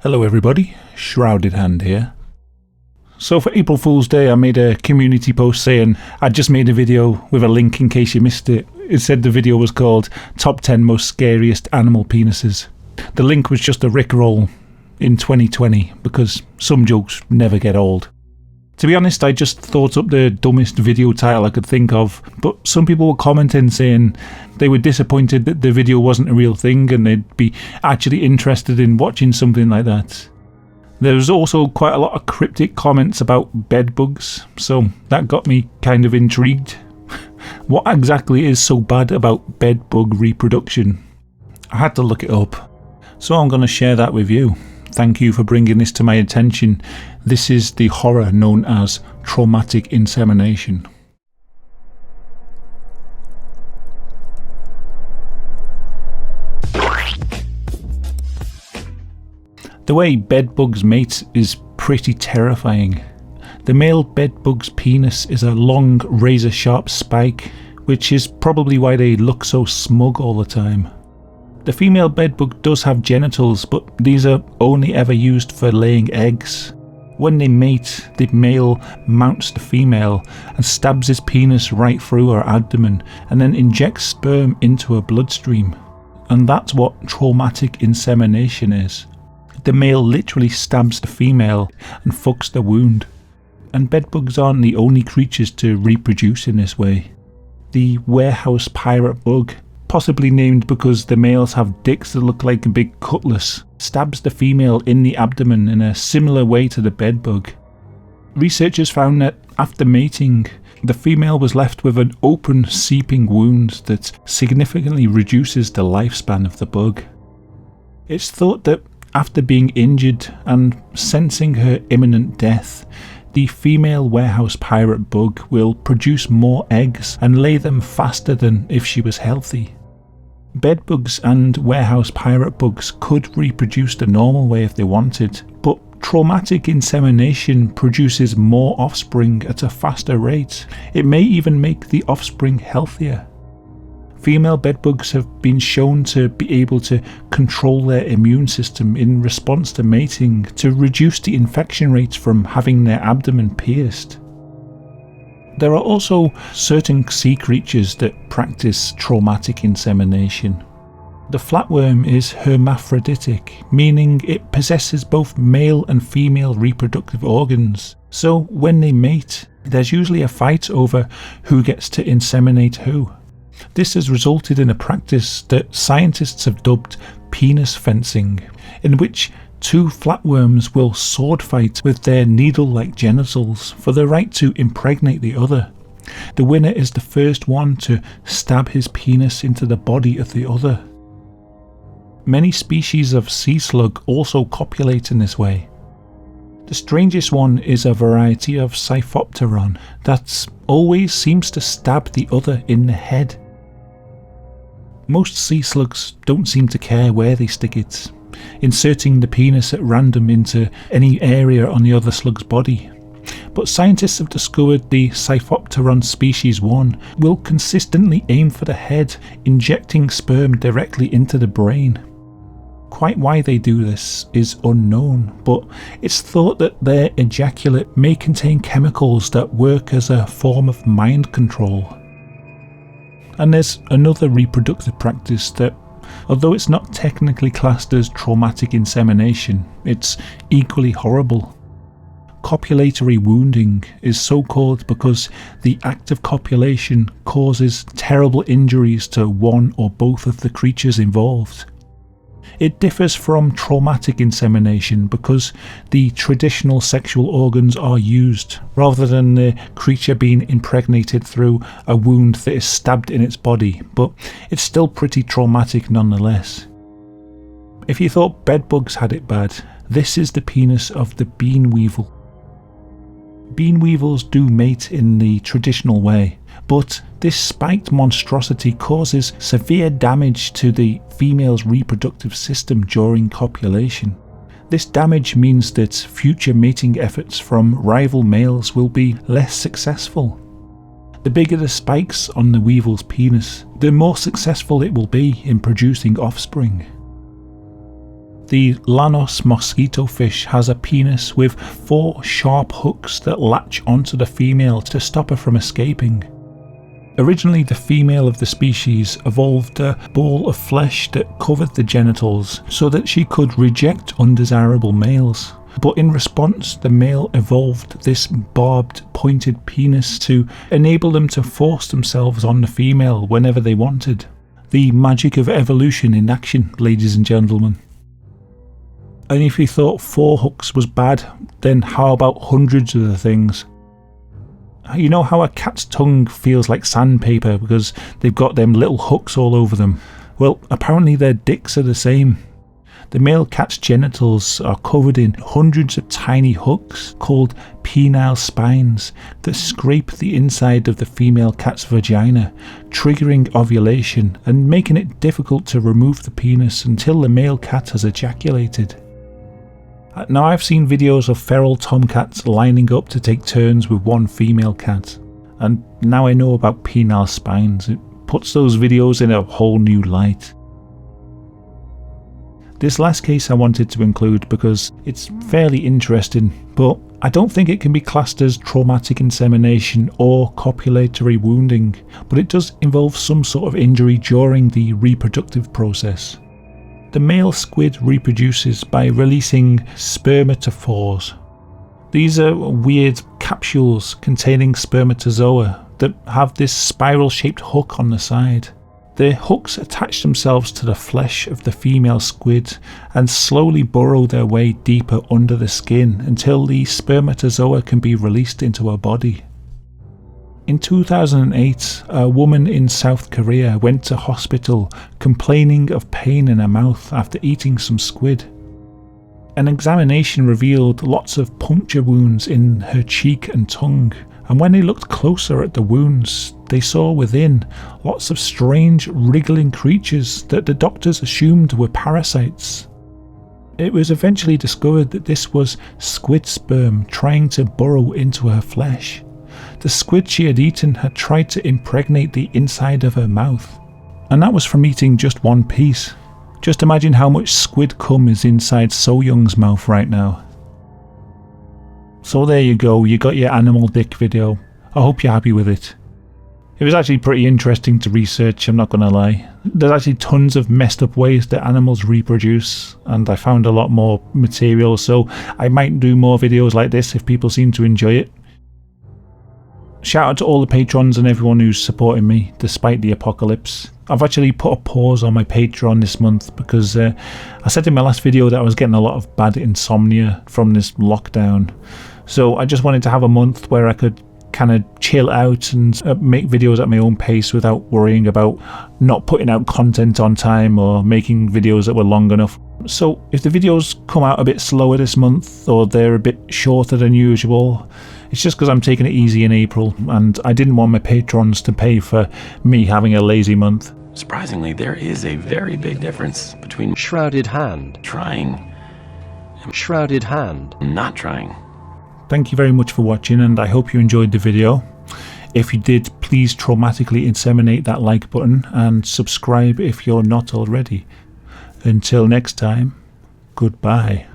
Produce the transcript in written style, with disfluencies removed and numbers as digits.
Hello everybody, Shrouded hand here. So for April Fool's Day I made a community post saying I just made a video with a link in case you missed it. It said the video was called Top 10 Most Scariest Animal Penises. The link was just a rickroll in 2020 because some jokes never get old. To be honest, I just thought up the dumbest video title I could think of, but some people were commenting saying they were disappointed that the video wasn't a real thing and they'd be actually interested in watching something like that. There was also quite a lot of cryptic comments about bed bugs, so that got me kind of intrigued. What exactly is so bad about bed bug reproduction? I had to look it up, so I'm going to share that with you. Thank you for bringing this to my attention. This is the horror known as traumatic insemination. The way bedbugs mate is pretty terrifying. The male bedbug's penis is a long razor-sharp spike, which is probably why they look so smug all the time. The female bedbug does have genitals, but these are only ever used for laying eggs. When they mate, the male mounts the female and stabs his penis right through her abdomen and then injects sperm into her bloodstream. And that's what traumatic insemination is. The male literally stabs the female and fucks the wound. And bedbugs aren't the only creatures to reproduce in this way. The warehouse pirate bug, possibly named because the males have dicks that look like a big cutlass, stabs the female in the abdomen in a similar way to the bedbug. Researchers found that after mating, the female was left with an open seeping wound that significantly reduces the lifespan of the bug. It's thought that after being injured and sensing her imminent death, the female warehouse pirate bug will produce more eggs and lay them faster than if she was healthy. Bedbugs and warehouse pirate bugs could reproduce the normal way if they wanted, but traumatic insemination produces more offspring at a faster rate. It may even make the offspring healthier. Female bedbugs have been shown to be able to control their immune system in response to mating to reduce the infection rates from having their abdomen pierced. There are also certain sea creatures that practice traumatic insemination. The flatworm is hermaphroditic, meaning it possesses both male and female reproductive organs. So when they mate, there's usually a fight over who gets to inseminate who. This has resulted in a practice that scientists have dubbed penis fencing, in which two flatworms will sword fight with their needle-like genitals for the right to impregnate the other. The winner is the first one to stab his penis into the body of the other. Many species of sea slug also copulate in this way. The strangest one is a variety of Siphoopteron that always seems to stab the other in the head. Most sea slugs don't seem to care where they stick it, inserting the penis at random into any area on the other slug's body. But scientists have discovered the Siphoopteron species 1 will consistently aim for the head, injecting sperm directly into the brain. Quite why they do this is unknown, but it's thought that their ejaculate may contain chemicals that work as a form of mind control. And there's another reproductive practice that, although it's not technically classed as traumatic insemination, it's equally horrible. Copulatory wounding is so called because the act of copulation causes terrible injuries to one or both of the creatures involved. It differs from traumatic insemination because the traditional sexual organs are used, rather than the creature being impregnated through a wound that is stabbed in its body, but it's still pretty traumatic nonetheless. If you thought bedbugs had it bad, this is the penis of the bean weevil. Bean weevils do mate in the traditional way, but this spiked monstrosity causes severe damage to the female's reproductive system during copulation. This damage means that future mating efforts from rival males will be less successful. The bigger the spikes on the weevil's penis, the more successful it will be in producing offspring. The Lanos mosquito fish has a penis with 4 sharp hooks that latch onto the female to stop her from escaping. Originally, the female of the species evolved a ball of flesh that covered the genitals so that she could reject undesirable males. But in response, the male evolved this barbed, pointed penis to enable them to force themselves on the female whenever they wanted. The magic of evolution in action, ladies and gentlemen. And if you thought 4 hooks was bad, then how about hundreds of the things? You know how a cat's tongue feels like sandpaper because they've got them little hooks all over them? Well, apparently their dicks are the same. The male cat's genitals are covered in hundreds of tiny hooks called penile spines that scrape the inside of the female cat's vagina, triggering ovulation and making it difficult to remove the penis until the male cat has ejaculated. Now, I've seen videos of feral tomcats lining up to take turns with one female cat, and now I know about penile spines. It puts those videos in a whole new light. This last case I wanted to include because it's fairly interesting, but I don't think it can be classed as traumatic insemination or copulatory wounding, but it does involve some sort of injury during the reproductive process. The male squid reproduces by releasing spermatophores. These are weird capsules containing spermatozoa that have this spiral-shaped hook on the side. The hooks attach themselves to the flesh of the female squid and slowly burrow their way deeper under the skin until the spermatozoa can be released into her body. In 2008, a woman in South Korea went to hospital complaining of pain in her mouth after eating some squid. An examination revealed lots of puncture wounds in her cheek and tongue, and when they looked closer at the wounds, they saw within lots of strange wriggling creatures that the doctors assumed were parasites. It was eventually discovered that this was squid sperm trying to burrow into her flesh. The squid she had eaten had tried to impregnate the inside of her mouth, and that was from eating just one piece. Just imagine how much squid cum is inside So Young's mouth right now. So there you go, you got your animal dick video. I hope you're happy with it. It was actually pretty interesting to research, I'm not gonna lie. There's actually tons of messed up ways that animals reproduce, and I found a lot more material, so I might do more videos like this if people seem to enjoy it. Shout out to all the patrons and everyone who's supporting me despite the apocalypse. I've actually put a pause on my Patreon this month because I said in my last video that I was getting a lot of bad insomnia from this lockdown. So I just wanted to have a month where I could kind of chill out and make videos at my own pace without worrying about not putting out content on time or making videos that were long enough. So if the videos come out a bit slower this month or they're a bit shorter than usual, it's just because I'm taking it easy in April and I didn't want my patrons to pay for me having a lazy month. Surprisingly, there is a very big difference between Shrouded hand. trying and Shrouded hand. not trying. Thank you very much for watching, and I hope you enjoyed the video. If you did, please traumatically inseminate that like button and subscribe if you're not already. Until next time, goodbye.